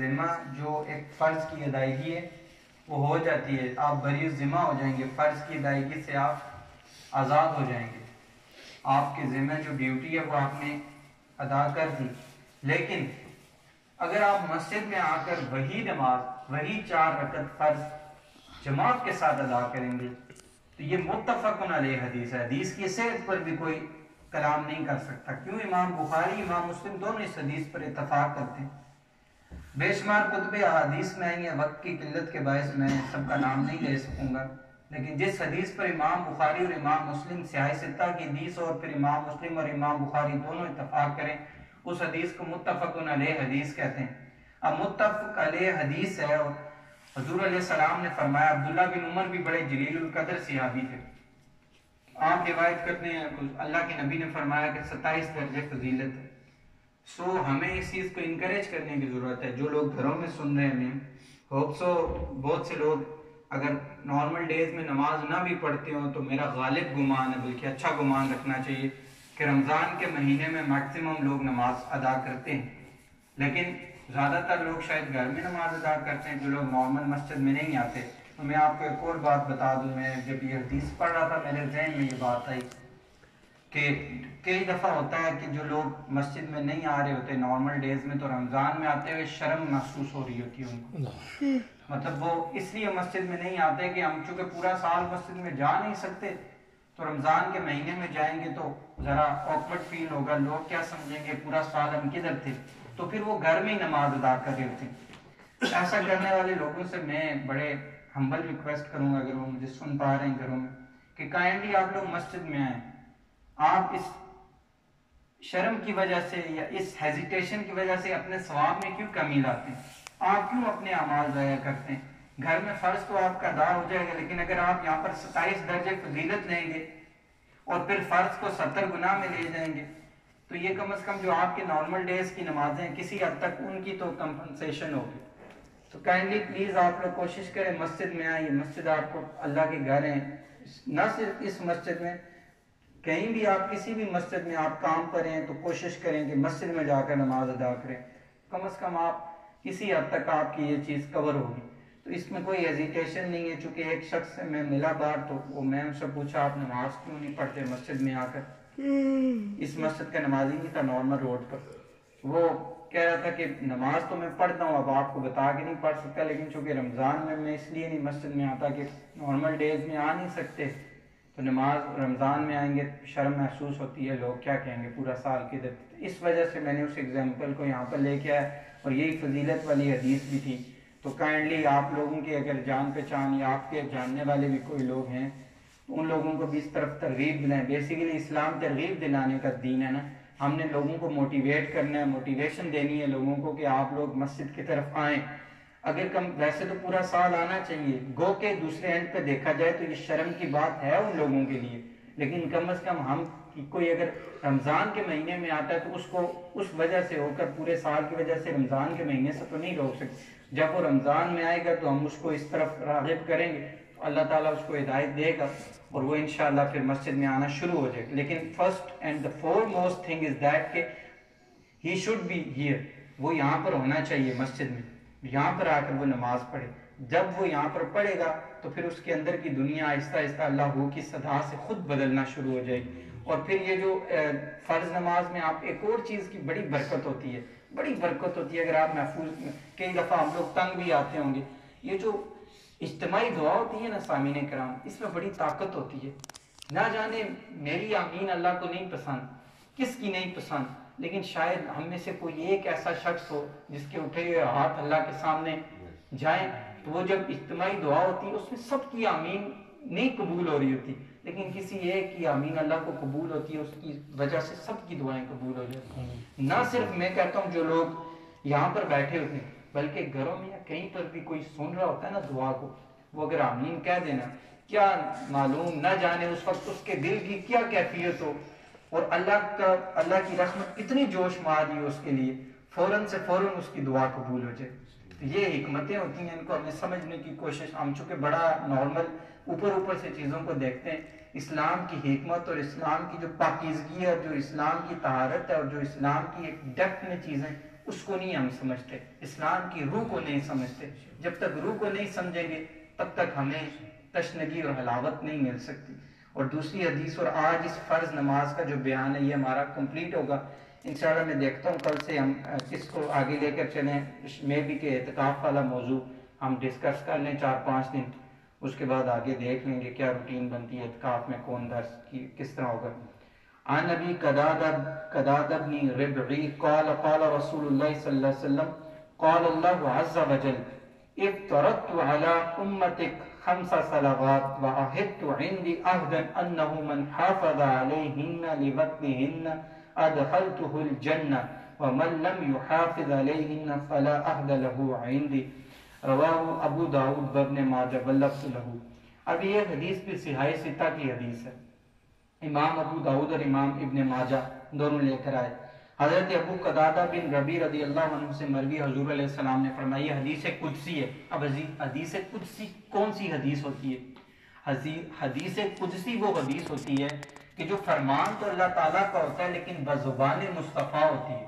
ذمہ جو ایک فرض کی ادائیگی ہے وہ ہو جاتی ہے، آپ بری ذمہ ہو جائیں گے، فرض کی ادائیگی سے آپ آزاد ہو جائیں گے، آپ کے ذمہ جو ڈیوٹی ہے وہ آپ نے ادا کر دی۔ لیکن اگر آپ مسجد میں آ کر وہی نماز، وہی 4 رکعت فرض جماعت کے ساتھ ادا کریں گے تو یہ متفق علیہ حدیث ہے، حدیث کی صحت پر بھی کوئی کلام نہیں کر سکتا۔ کیوں؟ امام بخاری امام مسلم دونوں اس حدیث پر اتفاق کرتے ہیں۔ بے شمار کتب احادیث میں آئی ہیں، وقت کی قلت کے باعث میں سب کا نام نہیں لے سکوں گا، لیکن جس حدیث پر امام بخاری اور امام مسلم سیاہ ستہ کی حدیث اور پھر امام مسلم اور امام بخاری دونوں اتفاق کریں اس حدیث کو متفق علیہ حدیث کہتے ہیں۔ اب متفق علیہ حدیث ہے، اور حضور علیہ السلام نے فرمایا، عبداللہ بن عمر بھی بڑے جلیل القدر صحابی تھے، آپ روایت کرتے ہیں اللہ کے نبی نے فرمایا کہ 27 درجے فضیلت ہے۔ سو ہمیں اس چیز کو انکریج کرنے کی ضرورت ہے۔ جو لوگ گھروں میں سن رہے ہیں، ہوپ سو بہت سے لوگ اگر نارمل ڈیز میں نماز نہ بھی پڑھتے ہوں تو میرا غالب گمان ہے، بلکہ اچھا گمان رکھنا چاہیے کہ رمضان کے مہینے میں میکسیمم لوگ نماز ادا کرتے ہیں، لیکن زیادہ تر لوگ شاید گھر میں نماز ادا کرتے ہیں، جو لوگ نارمل مسجد میں نہیں آتے۔ تو میں آپ کو ایک اور بات بتا دوں، میں جب یہ حدیث پڑھ رہا تھا میرے ذہن میں یہ بات آئی کہ کئی دفعہ ہوتا ہے کہ جو لوگ مسجد میں نہیں آ رہے ہوتے نارمل ڈیز میں، تو رمضان میں آتے ہوئے شرم محسوس ہو رہی ہوتی ہے ان کو، مطلب وہ اس لیے مسجد میں نہیں آتے کہ ہم چونکہ پورا سال مسجد میں جا نہیں سکتے، تو رمضان کے مہینے میں جائیں گے تو ذرا آکورڈ فیل ہوگا، لوگ کیا سمجھیں گے پورا سال ہم کدھر تھے، تو پھر وہ گھر میں ہی نماز ادا کر رہے ہوتے۔ ایسا کرنے والے لوگوں سے میں بڑے ہمبل ریکویسٹ کروں گا، اگر وہ مجھے سن پا رہے ہیں گھروں میں، کہ کائنڈلی آپ لوگ مسجد میں آئیں۔ آپ اس شرم کی وجہ سے یا اس ہیزیٹیشن کی وجہ سے اپنے ثواب میں کیوں کمی لاتے ہیں؟ آپ کیوں اپنے اعمال ضائع کرتے ہیں؟ گھر میں فرض تو آپ کا ادا ہو جائے گا، لیکن اگر آپ یہاں پر 27 درجے فضیلت لیں گے اور پھر فرض کو 70 گنا میں لے جائیں گے، تو یہ کم از کم جو آپ کے نارمل ڈیز کی نمازیں کسی حد تک ان کی تو کمپنسیشن ہوگی۔ تو کائنڈلی پلیز آپ لوگ کوشش کریں مسجد میں آئیں، مسجد آپ کو اللہ کے گھر ہیں، نہ صرف اس مسجد میں، کہیں بھی آپ کسی بھی مسجد میں آپ کام پر ہیں تو کوشش کریں کہ مسجد میں جا کر نماز ادا کریں، کم از کم آپ کسی حد تک آپ کی یہ چیز کور ہوگی۔ تو اس میں کوئی ہیزیٹیشن نہیں ہے، چونکہ ایک شخص سے میں ملا بار تو وہ میں ان سے پوچھا آپ نماز کیوں نہیں پڑھتے مسجد میں آ کر؟ اس مسجد کا نمازی نہیں تھا، نارمل روڈ پر، وہ کہہ رہا تھا کہ نماز تو میں پڑھتا ہوں، اب آپ کو بتا کے نہیں پڑھ سکتا، لیکن چونکہ رمضان میں اس لیے نہیں مسجد میں آتا کہ نارمل ڈیز میں آ نہیں سکتے، تو نماز رمضان میں آئیں گے شرم محسوس ہوتی ہے، لوگ کیا کہیں گے پورا سال کی دت۔ اس وجہ سے میں نے اس ایگزامپل کو یہاں پر لے کے آیا، اور یہی فضیلت والی حدیث بھی تھی۔ تو کائنڈلی آپ لوگوں کے اگر جان پہچان یا آپ کے جاننے والے بھی کوئی لوگ ہیں تو ان لوگوں کو بھی اس طرف ترغیب دلائیں۔ بیسیکلی اسلام ترغیب دلانے کا دین ہے نا، ہم نے لوگوں کو موٹیویٹ کرنا ہے، موٹیویشن دینی ہے لوگوں کو کہ آپ لوگ مسجد کی طرف آئیں۔ اگر کم ویسے تو پورا سال آنا چاہیے، گو کہ دوسرے اینڈ پہ دیکھا جائے تو یہ شرم کی بات ہے ان لوگوں کے لیے، لیکن کم از کم ہم کوئی اگر رمضان کے مہینے میں آتا ہے تو اس کو اس وجہ سے ہو کر پورے سال کی وجہ سے رمضان کے مہینے سے تو نہیں روک سکتے۔ جب وہ رمضان میں آئے گا تو ہم اس کو اس طرف راغب کریں گے تو اللہ تعالیٰ اس کو ہدایت دے گا اور وہ انشاءاللہ پھر مسجد میں آنا شروع ہو جائے گا۔ لیکن first and the foremost thing is that کہ ہی شوڈ بی ہیئر، وہ یہاں پر ہونا چاہیے مسجد میں، یہاں پر آ کر وہ نماز پڑھے۔ جب وہ یہاں پر پڑھے گا تو پھر اس کے اندر کی دنیا آہستہ آہستہ اللہ کی صدا سے خود بدلنا شروع ہو جائے گی۔ اور پھر یہ جو فرض نماز میں آپ ایک اور چیز کی بڑی برکت ہوتی ہے، بڑی برکت ہوتی ہے، اگر آپ محفوظ، کئی دفعہ ہم لوگ تنگ بھی آتے ہوں گے، یہ جو اجتماعی دعا ہوتی ہے نا سامعین کرام، اس میں بڑی طاقت ہوتی ہے۔ نہ جانے میری آمین اللہ کو نہیں پسند، کس کی نہیں پسند، لیکن شاید ہم میں سے کوئی ایک ایسا شخص ہو جس کے اٹھے ہوئے ہاتھ اللہ کے سامنے جائیں، تو وہ جب اجتماعی دعا ہوتی ہے اس میں سب کی آمین نہیں قبول ہو رہی ہوتی، لیکن کسی ایک کی آمین اللہ کو قبول ہوتی ہے، اس کی وجہ سے سب کی دعائیں قبول ہو جاتی ہیں۔ نہ صرف میں کہتا ہوں جو لوگ یہاں پر بیٹھے ہوتے ہیں، بلکہ گھروں میں یا کہیں پر بھی کوئی سن رہا ہوتا ہے نا دعا کو، وہ اگر آمین کہہ دینا، کیا معلوم نہ جانے اس وقت اس کے دل کی کیا کیفیت ہو، اور اللہ کی رحمت کتنی جوش ماری ہو اس کے لیے، فوراً سے فوراً اس کی دعا قبول ہو جائے۔ تو یہ حکمتیں ہوتی ہیں، ان کو ہمیں سمجھنے کی کوشش، ہم چونکہ بڑا نارمل اوپر سے چیزوں کو دیکھتے ہیں، اسلام کی حکمت اور اسلام کی جو پاکیزگی ہے، جو اسلام کی طہارت ہے اور جو اسلام کی ایک ڈیپتھ میں چیزیں، اس کو نہیں ہم سمجھتے، اسلام کی روح کو نہیں سمجھتے. جب تک روح کو نہیں سمجھیں گے تب تک ہمیں تشنگی اور حلاوت نہیں مل سکتی. اور دوسری حدیث، اور آج اس فرض نماز کا جو بیان ہے یہ ہمارا کمپلیٹ ہوگا انشاءاللہ. میں دیکھتا ہوں کل سے ہم اس کو آگے لے کر چلیں. میں بھی کہ اعتکاف والا موضوع ہم ڈسکس کر لیں 4-5 دن، اس کے بعد آگے دیکھ لیں گے کیا روٹین بنتی ہے اعتکاف میں، کون درس کی کس طرح ہوگا. عن ابی قدادہ بن ربعی قال قال رسول اللہ صلی اللہ علیہ وسلم قال اللہ عز وجل افترضت على امتك 5 صلوات وعهدت عندي عهدا انه من حافظ عليهن لوقتهن ادخلته الجنة ومن لم يحافظ عليهن فلا عهد له عندي. رواہ ابو داؤد وابن ماجہ واللفظ لہ. اب یہ حدیث بھی صحیح ستہ کی حدیث ہے. امام ابو داؤد اور امام ابن ماجہ دونوں لے کر آئے. حضرت ابو قدادہ بن ربی رضی اللہ عنہ سے مروی حضور علیہ السلام نے فرمایا یہ حدیث قدسی ہے. اب حدیث قدسی کون سی حدیث ہوتی ہے؟ حدیث قدسی وہ حدیث ہوتی ہے کہ جو فرمان تو اللہ تعالیٰ کا ہوتا ہے لیکن بزبان مصطفیٰ ہوتی ہے،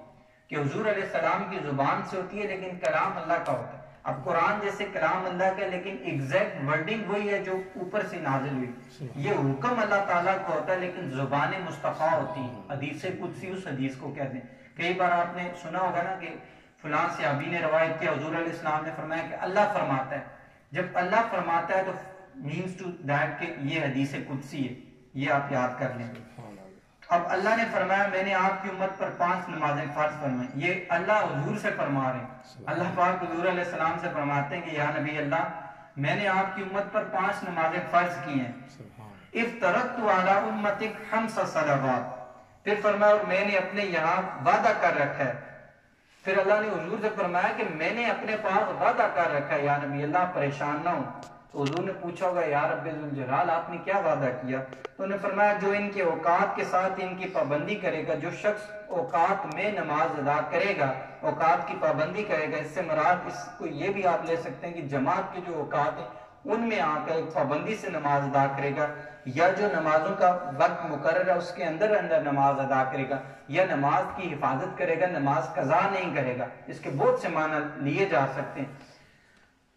کہ حضور علیہ السلام کی زبان سے ہوتی ہے لیکن کلام اللہ کا ہوتا ہے. اب قرآن جیسے کلام اللہ کا لیکن ایگزیکٹ ورڈنگ وہی ہے جو اوپر سے نازل ہوئی. یہ حکم اللہ تعالیٰ کا ہوتا ہے لیکن زبان مصطفیٰ ہوتی ہے. حدیث قدسی اس حدیث کو کہتے ہیں. کئی بار آپ نے سنا ہوگا نا کہ فلاں صحابی نے روایت کیا حضور علیہ السلام نے فرمایا کہ اللہ فرماتا ہے. جب اللہ فرماتا ہے تو مینس ٹو دیٹ کہ یہ حدیث قدسی ہے. یہ آپ یاد کر لیں. اب اللہ نے فرمایا میں نے آپ کی امت پر 5 نمازیں فرض فرمائیں. یہ اللہ حضور سے فرما رہے ہیں. اللہ پاک حضور علیہ السلام سے فرماتے ہیں کہ یا نبی اللہ میں نے آپ کی امت پر 5 نمازیں فرض کی ہیں. افترضت علی امتک 5 صلوات. پھر فرمایا اور میں نے اپنے یہاں وعدہ کر رکھا ہے. پھر اللہ نے حضور سے فرمایا کہ میں نے اپنے پاس وعدہ کر رکھا ہے یا نبی اللہ پریشان نہ ہوں. تو حضور نے پوچھا ہوگا یا رب ذوالجلال آپ نے کیا وعدہ کیا؟ تو انہوں نے فرمایا جو ان کے اوقات کے ساتھ ان کی پابندی کرے گا، جو شخص اوقات میں نماز ادا کرے گا، اوقات کی پابندی کرے گا. اس سے مراد اس کو یہ بھی آپ لے سکتے ہیں کہ جماعت کے جو اوقات ہیں ان میں آ کر ایک پابندی سے نماز ادا کرے گا، یا جو نمازوں کا وقت مقرر ہے اس کے اندر نماز ادا کرے گا، یا نماز کی حفاظت کرے گا، نماز قضا نہیں کرے گا. اس کے بہت سے معنی لیے جا سکتے ہیں.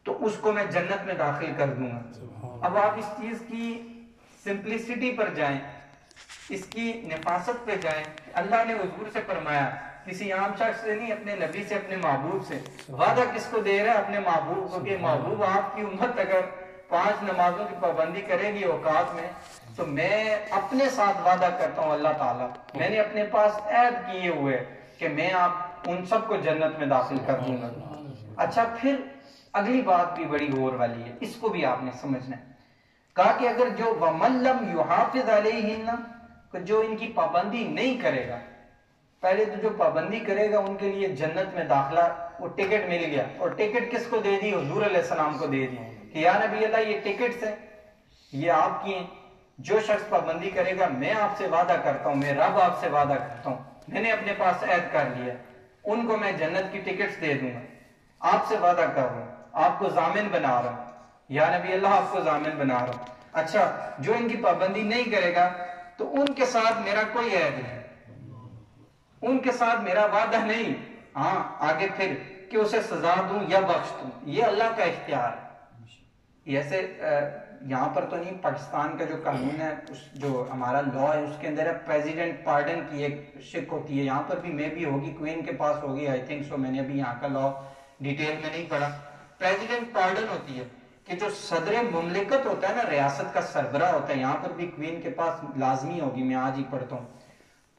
تو اس کو میں جنت میں داخل کر دوں گا. اب آپ اس چیز کی سمپلسٹی پر جائیں، اس کی نفاست پہ جائیں. اللہ نے حضور سے فرمایا، کسی عام شخص سے نہیں، اپنے نبی سے، اپنے محبوب سے. وعدہ کس کو دے رہا ہے؟ اپنے محبوب کو. کہ محبوب آپ کی امت اگر 5 نمازوں کی پابندی کرے گی اوقات میں تو میں اپنے ساتھ وعدہ کرتا ہوں اللہ تعالیٰ، میں نے اپنے پاس عہد کیے ہوئے کہ میں آپ ان سب کو جنت میں داخل کر دوں گا. اچھا پھر اگلی بات بھی بڑی غور والی ہے، اس کو بھی آپ نے سمجھنا ہے. کہا کہ اگر جو وَمَن لَّمْ يُحَافِظْ عَلَيْهِنَّ، جو ان کی پابندی نہیں کرے گا، پہلے تو جو پابندی کرے گا ان کے لیے جنت میں داخلہ وہ ٹکٹ مل گیا. اور ٹکٹ کس کو دے دی؟ حضور علیہ السلام کو دے دی کہ یا نبی اللہ یہ ٹکٹس ہیں، یہ آپ کی ہیں. جو شخص پابندی کرے گا میں آپ سے وعدہ کرتا ہوں، میں رب آپ سے وعدہ کرتا ہوں، میں نے اپنے پاس عہد کر لیا، ان کو میں جنت کی ٹکٹس دے دوں گا. آپ سے وعدہ کر رہا ہوں، آپ کو ضامن بنا رہا ہوں، یا نبی اللہ آپ کو ضامن بنا رہا ہوں. اچھا جو ان کی پابندی نہیں کرے گا تو ان کے ساتھ میرا کوئی عہد نہیں، ان کے ساتھ میرا وعدہ نہیں. ہاں آگے پھر کہ اسے سزا دوں یا بخش دوں، یہ اللہ کا اختیار ہے. ایسے یہاں پر تو نہیں، پاکستان کا جو قانون ہے، جو ہمارا لا ہے اس کے اندر پریزیڈنٹ پارڈن کی ایک شک ہوتی ہے. یہاں پر بھی میں بھی ہوگی، کوئین کے پاس ہوگی آئی تھنک سو. میں نے ابھی یہاں کا لا ڈیٹیل میں نہیں پڑھا. پریزیڈنٹ پارڈن ہوتی ہے کہ جو صدر مملکت ہوتا ہے نا، ریاست کا سربراہ ہوتا ہے، یہاں پر بھی کوئین کے پاس لازمی ہوگی، میں آج ہی پڑھتا ہوں.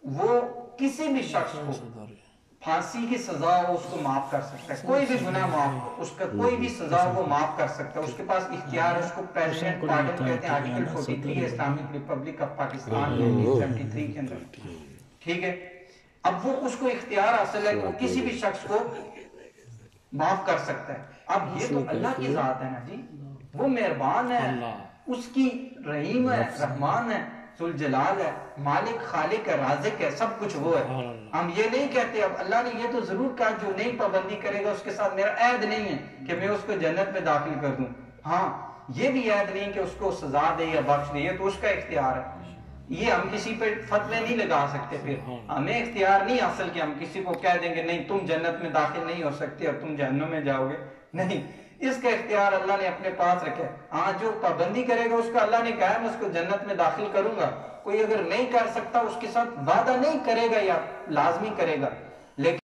وہ کسی بھی شخص کو پھانسی کی سزا ہو اس کو معاف کر سکتا ہے، کوئی بھی گناہ معاف ہو، اس کا کوئی بھی سزا ہو وہ معاف کر سکتا ہے. اس کے پاس اختیار ہے، اس کو پریزیڈنٹ پارڈن کہتے ہیں. Article 43 Islamic republic of Pakistan 1973 کے اندر. ٹھیک ہے، اب وہ اس کو اختیار حاصل ہے کہ وہ کسی بھی شخص کو معاف کر سکتا ہے. اب یہ تو اللہ کی ذات ہے نا جی، وہ مہربان ہے، اس کی رحیم ہے، رحمان ہے، ذوالجلال ہے، مالک خالق ہے، رازق ہے، سب کچھ وہ ہے. ہم یہ نہیں کہتے. اب اللہ نے یہ تو ضرور کہا جو نہیں پابندی کرے گا اس کے ساتھ میرا عہد نہیں ہے کہ میں اس کو جنت میں داخل کر دوں. ہاں یہ بھی عہد نہیں کہ اس کو سزا دے یا بخش دے، یہ تو اس کا اختیار ہے. یہ ہم کسی پہ فتوے نہیں لگا سکتے، پھر ہمیں اختیار نہیں حاصل کہ ہم کسی کو کہہ دیں گے نہیں تم جنت میں داخل نہیں ہو سکتے اور تم جہنم میں جاؤ گے، نہیں، اس کا اختیار اللہ نے اپنے پاس رکھا ہے۔ ہاں جو پابندی کرے گا اس کا اللہ نے کہا میں اس کو جنت میں داخل کروں گا، کوئی اگر نہیں کر سکتا اس کے ساتھ وعدہ نہیں کرے گا یا لازمی کرے گا، لیکن